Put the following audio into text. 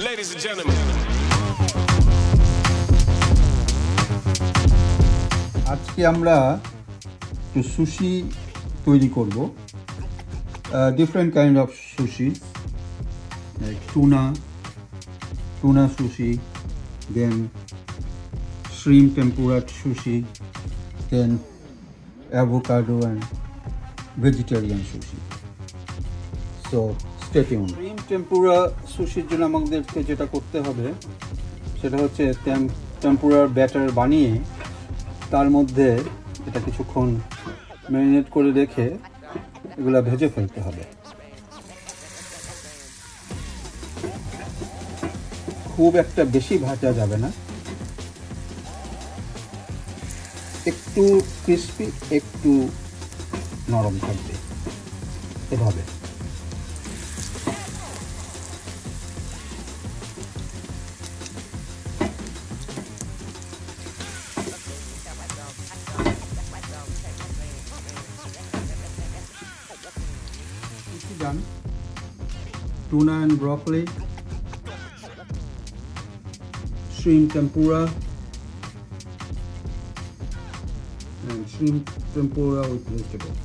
Ladies and gentlemen. আজকে আমরা একটু সুশি তৈরি করব different kind of sushi like tuna sushi, then shrimp tempura sushi, then avocado and vegetarian sushi. So stay tuned. Shrimp tempura sushi এর জন্য আমাদেরকে যেটা করতে হবে সেটা হচ্ছে টেম্পুরার ব্যাটার বানিয়ে তার মধ্যে এটা কিছুক্ষণ ম্যারিনেট করে রেখে এগুলা ভেজে ফেলতে হবে। খুব একটা বেশি ভাজা যাবে না, একটু ক্রিস্পি একটু নরম থাকবে এভাবে। Done. Tuna and broccoli, shrimp tempura, and shrimp tempura with vegetables.